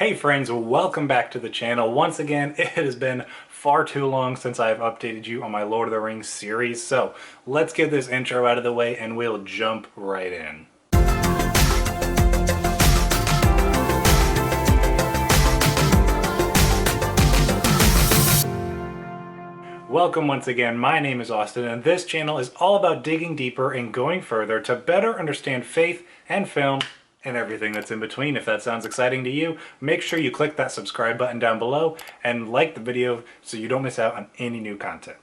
Hey friends, welcome back to the channel. Once again, it has been far too long since I've updated you on my Lord of the Rings series, so let's get this intro out of the way and we'll jump right in. Welcome once again, my name is Austin and this channel is all about digging deeper and going further to better understand faith and film and everything that's in between. If that sounds exciting to you, make sure you click that subscribe button down below and like the video so you don't miss out on any new content.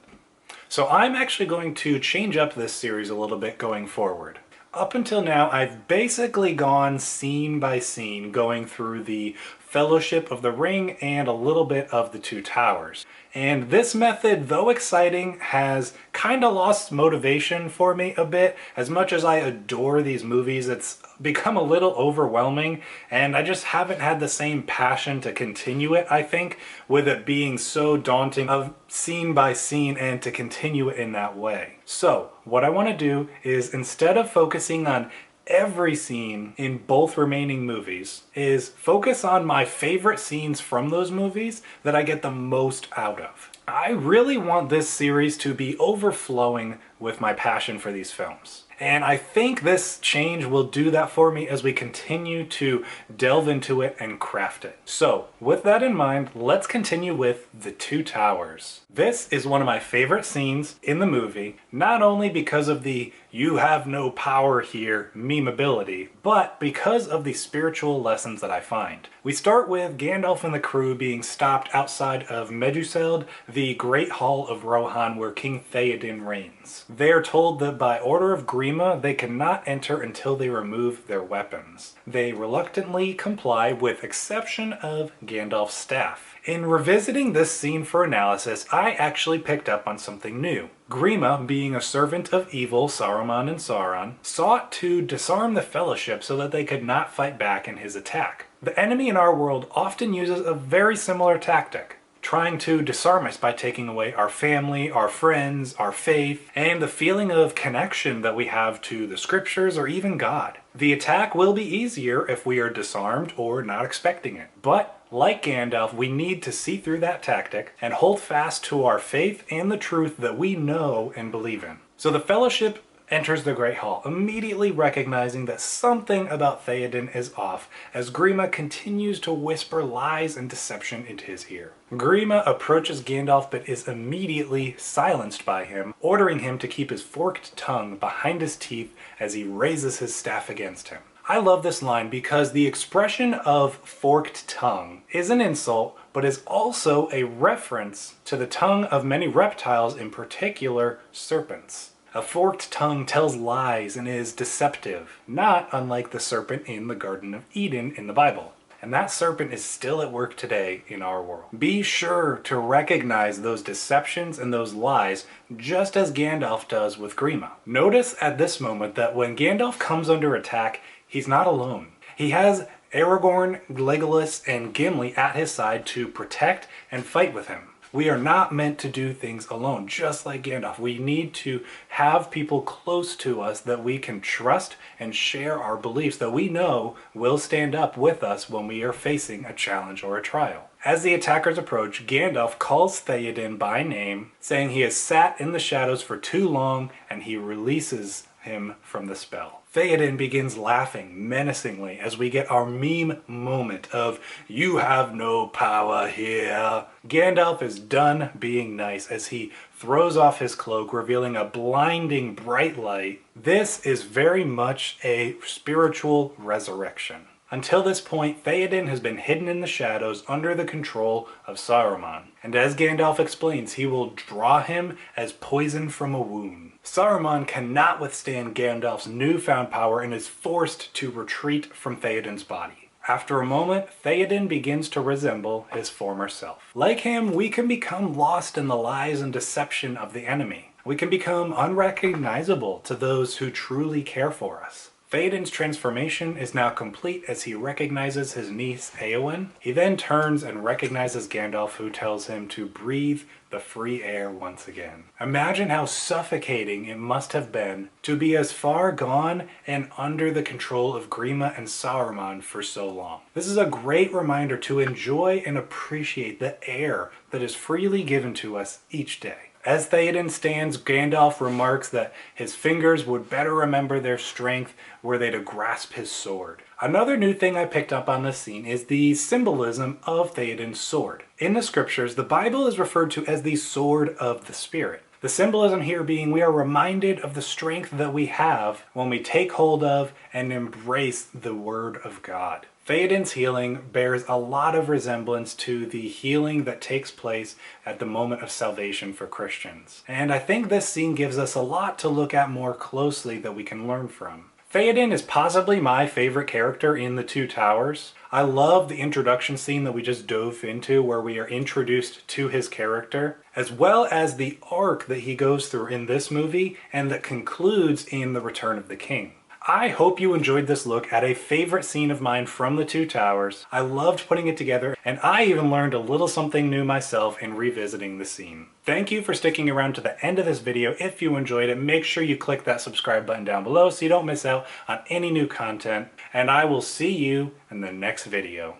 So I'm actually going to change up this series a little bit going forward. Up until now, I've basically gone scene by scene, going through the Fellowship of the Ring and a little bit of the Two Towers. And this method, though exciting, has kind of lost motivation for me a bit. As much as I adore these movies, it's become a little overwhelming, and I just haven't had the same passion to continue it, I think, with it being so daunting of scene by scene and to continue it in that way. So, what I want to do is, instead of focusing on every scene in both remaining movies, is focus on my favorite scenes from those movies that I get the most out of. I really want this series to be overflowing with my passion for these films. And I think this change will do that for me as we continue to delve into it and craft it. So, with that in mind, let's continue with The Two Towers. This is one of my favorite scenes in the movie, not only because of the "you have no power here" memeability, but because of the spiritual lessons that I find. We start with Gandalf and the crew being stopped outside of Meduseld, the Great Hall of Rohan where King Theoden reigns. They are told that by order of Grima, they cannot enter until they remove their weapons. They reluctantly comply with exception of Gandalf's staff. In revisiting this scene for analysis, I actually picked up on something new. Grima, being a servant of evil, Saruman and Sauron, sought to disarm the Fellowship so that they could not fight back in his attack. The enemy in our world often uses a very similar tactic, trying to disarm us by taking away our family, our friends, our faith, and the feeling of connection that we have to the scriptures or even God. The attack will be easier if we are disarmed or not expecting it. But like Gandalf, we need to see through that tactic and hold fast to our faith and the truth that we know and believe in. So the Fellowship enters the Great Hall, immediately recognizing that something about Theoden is off as Grima continues to whisper lies and deception into his ear. Grima approaches Gandalf but is immediately silenced by him, ordering him to keep his forked tongue behind his teeth as he raises his staff against him. I love this line because the expression of forked tongue is an insult, but is also a reference to the tongue of many reptiles, in particular serpents. A forked tongue tells lies and is deceptive, not unlike the serpent in the Garden of Eden in the Bible. And that serpent is still at work today in our world. Be sure to recognize those deceptions and those lies, just as Gandalf does with Grima. Notice at this moment that when Gandalf comes under attack, he's not alone. He has Aragorn, Legolas, and Gimli at his side to protect and fight with him. We are not meant to do things alone, just like Gandalf. We need to have people close to us that we can trust and share our beliefs that we know will stand up with us when we are facing a challenge or a trial. As the attackers approach, Gandalf calls Theoden by name, saying he has sat in the shadows for too long, and he releases him from the spell. Theoden begins laughing menacingly as we get our meme moment of "you have no power here." Gandalf is done being nice as he throws off his cloak, revealing a blinding bright light. This is very much a spiritual resurrection. Until this point, Theoden has been hidden in the shadows under the control of Saruman. And as Gandalf explains, he will draw him as poison from a wound. Saruman cannot withstand Gandalf's newfound power and is forced to retreat from Theoden's body. After a moment, Theoden begins to resemble his former self. Like him, we can become lost in the lies and deception of the enemy. We can become unrecognizable to those who truly care for us. Theoden's transformation is now complete as he recognizes his niece Éowyn. He then turns and recognizes Gandalf, who tells him to breathe the free air once again. Imagine how suffocating it must have been to be as far gone and under the control of Grima and Saruman for so long. This is a great reminder to enjoy and appreciate the air that is freely given to us each day. As Theoden stands, Gandalf remarks that his fingers would better remember their strength were they to grasp his sword. Another new thing I picked up on this scene is the symbolism of Theoden's sword. In the scriptures, the Bible is referred to as the sword of the Spirit. The symbolism here being we are reminded of the strength that we have when we take hold of and embrace the Word of God. Theoden's healing bears a lot of resemblance to the healing that takes place at the moment of salvation for Christians. And I think this scene gives us a lot to look at more closely that we can learn from. Theoden is possibly my favorite character in The Two Towers. I love the introduction scene that we just dove into where we are introduced to his character, as well as the arc that he goes through in this movie and that concludes in The Return of the King. I hope you enjoyed this look at a favorite scene of mine from The Two Towers. I loved putting it together, and I even learned a little something new myself in revisiting the scene. Thank you for sticking around to the end of this video. If you enjoyed it, make sure you click that subscribe button down below so you don't miss out on any new content, and I will see you in the next video.